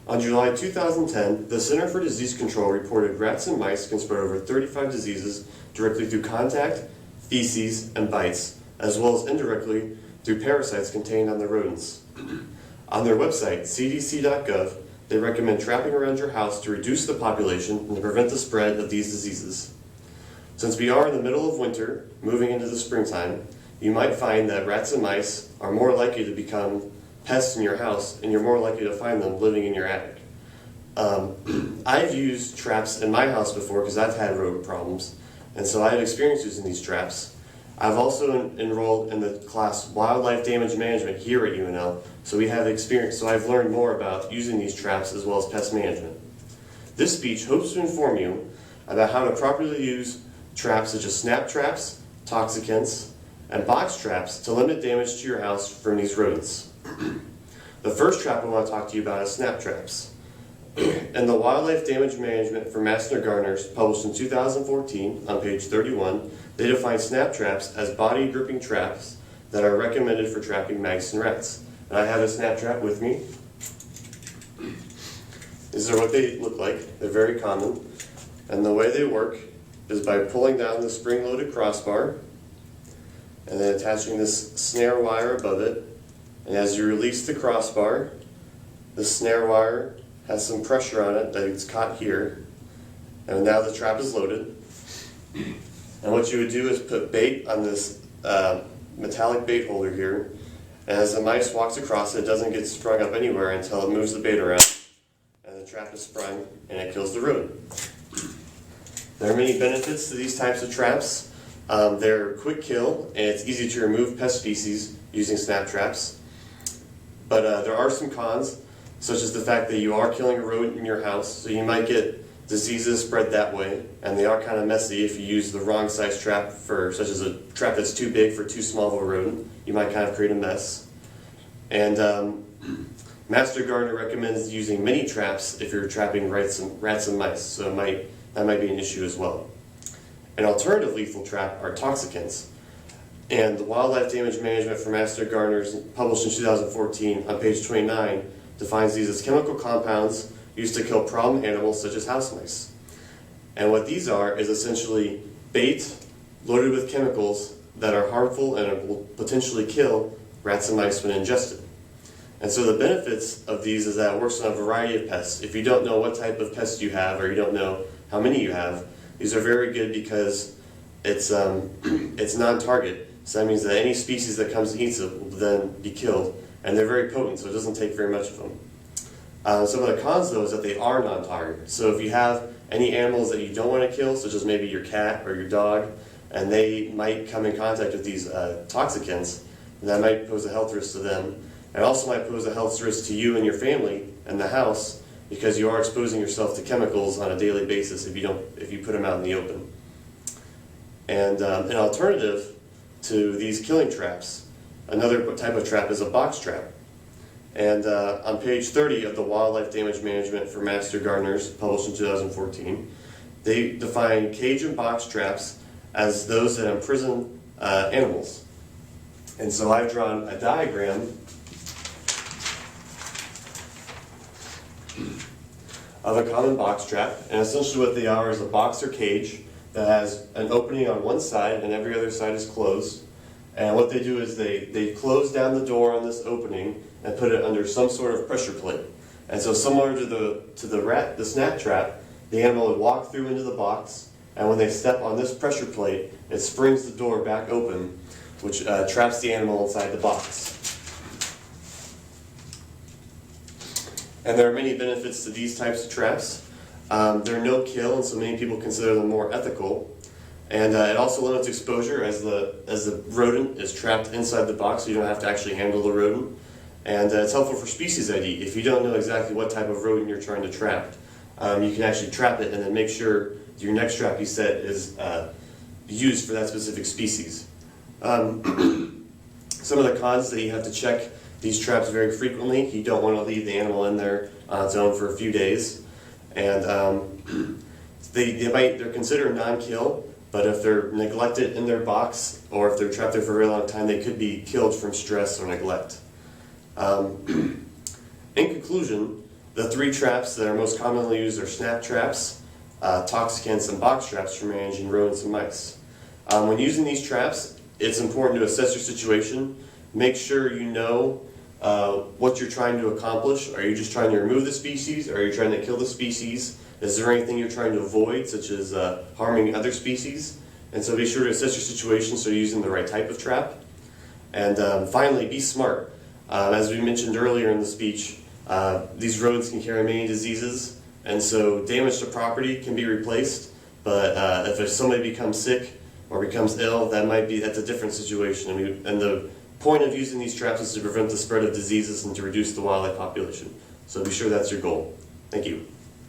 On July 2010, the Center for Disease Control reported rats and mice can spread over 35 diseases directly through contact, feces, and bites, as well as indirectly through parasites contained on the rodents. On their website, cdc.gov, they recommend trapping around your house to reduce the population and to prevent the spread of these diseases. Since we are in the middle of winter, moving into the springtime, you might find that rats and mice are more likely to become pests in your house, and you're more likely to find them living in your attic. I've used traps in my house before because I've had rodent problems, and so I have experience using these traps. I've also enrolled in the class Wildlife Damage Management here at UNL, so we have experience. So I've learned more about using these traps as well as pest management. This speech hopes to inform you about how to properly use traps such as snap traps, toxicants, and box traps to limit damage to your house from these rodents. The first trap I want to talk to you about is snap traps. In the Wildlife Damage Management for Master Gardeners, published in 2014 on page 31, they define snap traps as body gripping traps that are recommended for trapping mice and rats. And I have a snap trap with me. These are what they look like. They're very common. And the way they work is by pulling down the spring-loaded crossbar and then attaching this snare wire above it. And as you release the crossbar, the snare wire has some pressure on it that it's caught here. And now the trap is loaded. And what you would do is put bait on this metallic bait holder here. And as the mice walks across it, it doesn't get sprung up anywhere until it moves the bait around. And the trap is sprung and it kills the rodent. There are many benefits to these types of traps. They're quick kill, and it's easy to remove pest species using snap traps. But there are some cons, such as the fact that you are killing a rodent in your house, so you might get diseases spread that way, and they are kind of messy if you use the wrong size trap, such as a trap that's too big for too small of a rodent. You might kind of create a mess. And Master Gardener recommends using mini traps if you're trapping rats and mice, so that might be an issue as well. An alternative lethal trap are toxicants. And the Wildlife Damage Management for Master Gardeners, published in 2014 on page 29, defines these as chemical compounds used to kill problem animals such as house mice. And what these are is essentially bait loaded with chemicals that are harmful and will potentially kill rats and mice when ingested. And so the benefits of these is that it works on a variety of pests. If you don't know what type of pest you have, or you don't know how many you have, these are very good because it's non-target. So that means that any species that comes and eats it will then be killed. And they're very potent, so it doesn't take very much of them. Some of the cons, though, is that they are non-target. So if you have any animals that you don't want to kill, such as maybe your cat or your dog, and they might come in contact with these toxicants, that might pose a health risk to them. And also might pose a health risk to you and your family and the house, because you are exposing yourself to chemicals on a daily basis if you put them out in the open. And an alternative to these killing traps, another type of trap is a box trap. And on page 30 of the Wildlife Damage Management for Master Gardeners, published in 2014, they define cage and box traps as those that imprison animals. And so I've drawn a diagram of a common box trap, and essentially what they are is a box or cage that has an opening on one side and every other side is closed. And what they do is they close down the door on this opening and put it under some sort of pressure plate. And so similar to the snap trap, the animal would walk through into the box, and when they step on this pressure plate, it springs the door back open, which traps the animal inside the box. And there are many benefits to these types of traps. They're no kill, and so many people consider them more ethical. And it also limits exposure as the rodent is trapped inside the box, so you don't have to actually handle the rodent. And it's helpful for species ID. If you don't know exactly what type of rodent you're trying to trap, you can actually trap it and then make sure your next trap you set is used for that specific species. Some of the cons that you have to check these traps very frequently. You don't want to leave the animal in there on its own for a few days. And they're considered non-kill, but if they're neglected in their box or if they're trapped there for a very long time, they could be killed from stress or neglect. In conclusion, The three traps that are most commonly used are snap traps, toxicants, and box traps for managing rodents and mice. When using these traps, it's important to assess your situation. Make sure you know what you're trying to accomplish. Are you just trying to remove the species? Or are you trying to kill the species? Is there anything you're trying to avoid, such as harming other species? And so be sure to assess your situation so you're using the right type of trap. And finally, be smart. As we mentioned earlier in the speech, these rodents can carry many diseases, and so damage to property can be replaced, but if somebody becomes sick or becomes ill, that's a different situation. And the point of using these traps is to prevent the spread of diseases and to reduce the wildlife population. So be sure that's your goal. Thank you.